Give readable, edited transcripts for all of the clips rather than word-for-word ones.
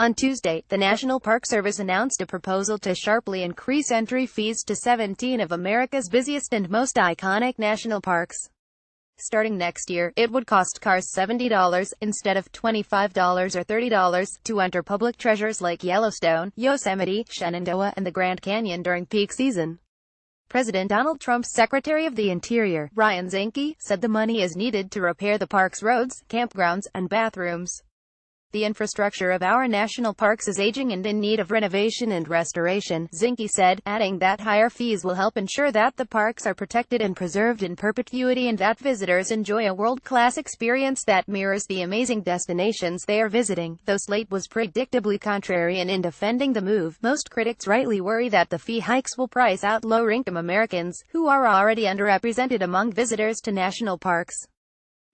On Tuesday, the National Park Service announced a proposal to sharply increase entry fees to 17 of America's busiest and most iconic national parks. Starting next year, it would cost cars $70, instead of $25 or $30, to enter public treasures like Yellowstone, Yosemite, Shenandoah, and the Grand Canyon during peak season. President Donald Trump's Secretary of the Interior, Ryan Zinke, said the money is needed to repair the park's roads, campgrounds, and bathrooms. The infrastructure of our national parks is aging and in need of renovation and restoration, Zinke said, adding that higher fees will help ensure that the parks are protected and preserved in perpetuity and that visitors enjoy a world-class experience that mirrors the amazing destinations they are visiting. Though Slate was predictably contrarian in defending the move, most critics rightly worry that the fee hikes will price out lower-income Americans, who are already underrepresented among visitors to national parks.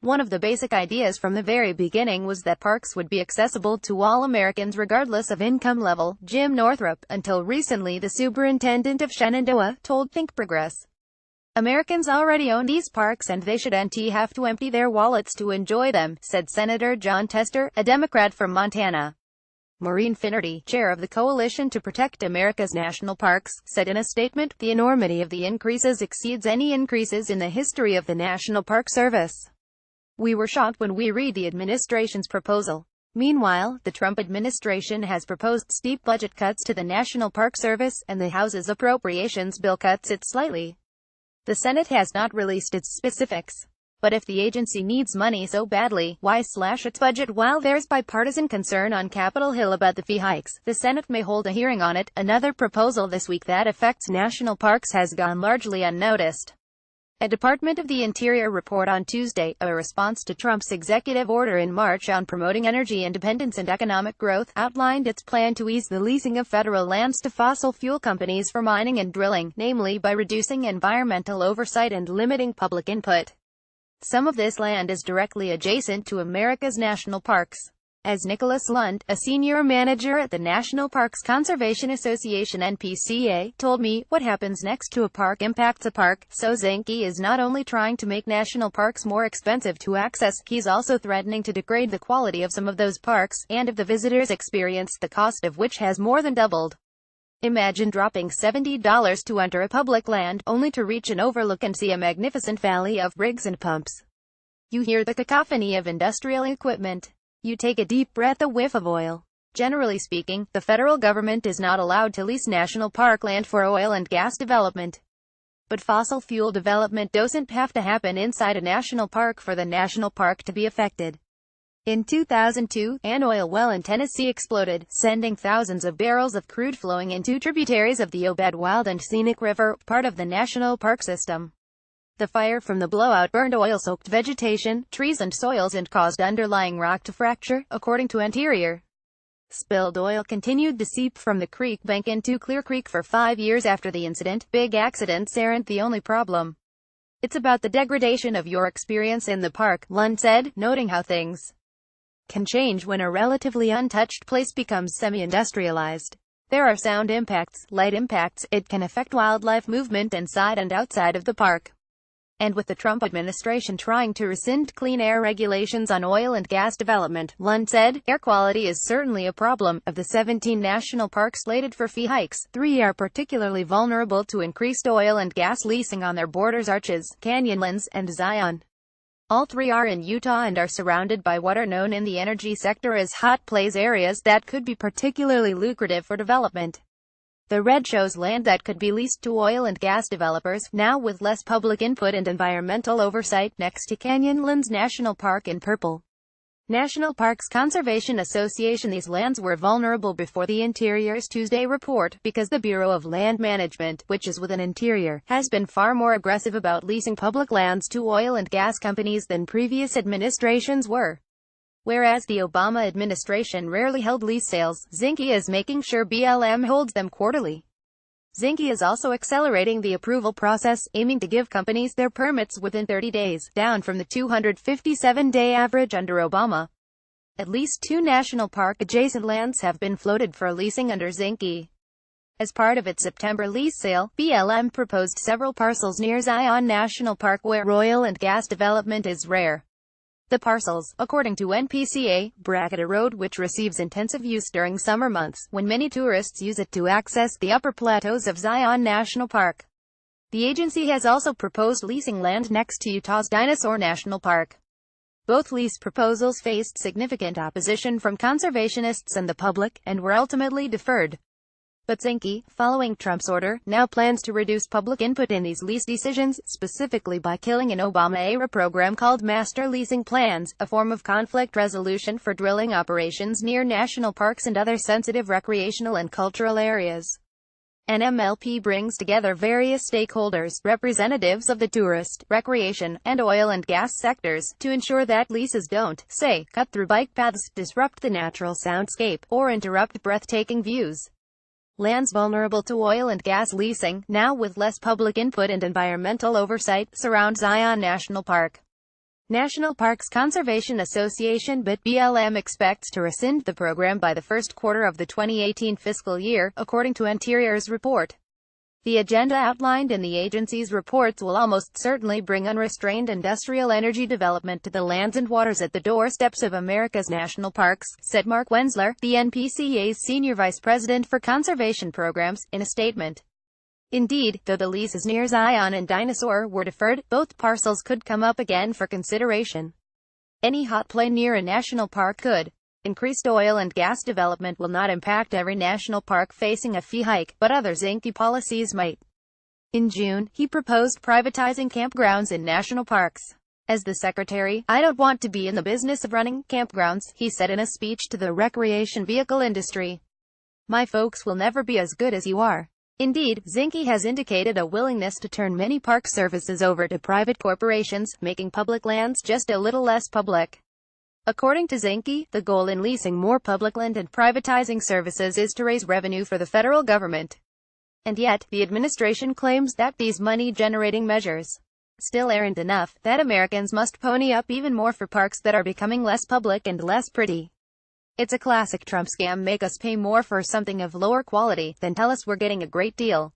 One of the basic ideas from the very beginning was that parks would be accessible to all Americans regardless of income level, Jim Northrup, until recently the superintendent of Shenandoah, told Think Progress. Americans already own these parks and they shouldn't have to empty their wallets to enjoy them, said Senator Jon Tester, a Democrat from Montana. Maureen Finnerty, chair of the Coalition to Protect America's National Parks, said in a statement, "The enormity of the increases exceeds any increases in the history of the National Park Service. We were shocked when we read the administration's proposal." Meanwhile, the Trump administration has proposed steep budget cuts to the National Park Service, and the House's appropriations bill cuts it slightly. The Senate has not released its specifics. But if the agency needs money so badly, why slash its budget while there's bipartisan concern on Capitol Hill about the fee hikes? The Senate may hold a hearing on it. Another proposal this week that affects national parks has gone largely unnoticed. A Department of the Interior report on Tuesday, a response to Trump's executive order in March on promoting energy independence and economic growth, outlined its plan to ease the leasing of federal lands to fossil fuel companies for mining and drilling, namely by reducing environmental oversight and limiting public input. Some of this land is directly adjacent to America's national parks. As Nicholas Lund, a senior manager at the National Parks Conservation Association (NPCA), told me, "What happens next to a park impacts a park." So Zinke is not only trying to make national parks more expensive to access, he's also threatening to degrade the quality of some of those parks, and of the visitors' experience, the cost of which has more than doubled. Imagine dropping $70 to enter a public land, only to reach an overlook and see a magnificent valley of rigs and pumps. You hear the cacophony of industrial equipment. You take a deep breath, a whiff of oil. Generally speaking, the federal government is not allowed to lease national park land for oil and gas development. But fossil fuel development doesn't have to happen inside a national park for the national park to be affected. In 2002, an oil well in Tennessee exploded, sending thousands of barrels of crude flowing into tributaries of the Obed Wild and Scenic River, part of the national park system. The fire from the blowout burned oil-soaked vegetation, trees and soils and caused underlying rock to fracture, according to Interior. Spilled oil continued to seep from the creek bank into Clear Creek for 5 years after the incident. Big accidents aren't the only problem. It's about the degradation of your experience in the park, Lund said, noting how things can change when a relatively untouched place becomes semi-industrialized. There are sound impacts, light impacts, it can affect wildlife movement inside and outside of the park. And with the Trump administration trying to rescind clean air regulations on oil and gas development, Lund said, air quality is certainly a problem. Of the 17 national parks slated for fee hikes, 3 are particularly vulnerable to increased oil and gas leasing on their borders: Arches, Canyonlands, and Zion. All 3 are in Utah and are surrounded by what are known in the energy sector as hot plays, areas that could be particularly lucrative for development. The red shows land that could be leased to oil and gas developers, now with less public input and environmental oversight, next to Canyonlands National Park in purple. National Parks Conservation Association. These lands were vulnerable before the Interior's Tuesday report, because the Bureau of Land Management, which is within Interior, has been far more aggressive about leasing public lands to oil and gas companies than previous administrations were. Whereas the Obama administration rarely held lease sales, Zinke is making sure BLM holds them quarterly. Zinke is also accelerating the approval process, aiming to give companies their permits within 30 days, down from the 257-day average under Obama. At least 2 national park-adjacent lands have been floated for leasing under Zinke. As part of its September lease sale, BLM proposed several parcels near Zion National Park where oil and gas development is rare. The parcels, according to NPCA, bracket a road which receives intensive use during summer months, when many tourists use it to access the upper plateaus of Zion National Park. The agency has also proposed leasing land next to Utah's Dinosaur National Park. Both lease proposals faced significant opposition from conservationists and the public, and were ultimately deferred. But Zinke, following Trump's order, now plans to reduce public input in these lease decisions, specifically by killing an Obama-era program called Master Leasing Plans, a form of conflict resolution for drilling operations near national parks and other sensitive recreational and cultural areas. NMLP brings together various stakeholders, representatives of the tourist, recreation, and oil and gas sectors, to ensure that leases don't, say, cut through bike paths, disrupt the natural soundscape, or interrupt breathtaking views. Lands vulnerable to oil and gas leasing, now with less public input and environmental oversight, surround Zion National Park. National Parks Conservation Association (BLM) expects to rescind the program by the first quarter of the 2018 fiscal year, according to Interior's report. The agenda outlined in the agency's reports will almost certainly bring unrestrained industrial energy development to the lands and waters at the doorsteps of America's national parks, said Mark Wenzler, the NPCA's senior vice president for conservation programs, in a statement. Indeed, though the leases near Zion and Dinosaur were deferred, both parcels could come up again for consideration. Any hot play near a national park could. Increased oil and gas development will not impact every national park facing a fee hike, but other Zinke policies might. In June, he proposed privatizing campgrounds in national parks. As the secretary, I don't want to be in the business of running campgrounds, he said in a speech to the recreation vehicle industry. My folks will never be as good as you are. Indeed, Zinke has indicated a willingness to turn many park services over to private corporations, making public lands just a little less public. According to Zinke, the goal in leasing more public land and privatizing services is to raise revenue for the federal government. And yet, the administration claims that these money-generating measures still aren't enough, that Americans must pony up even more for parks that are becoming less public and less pretty. It's a classic Trump scam: make us pay more for something of lower quality, then tell us we're getting a great deal.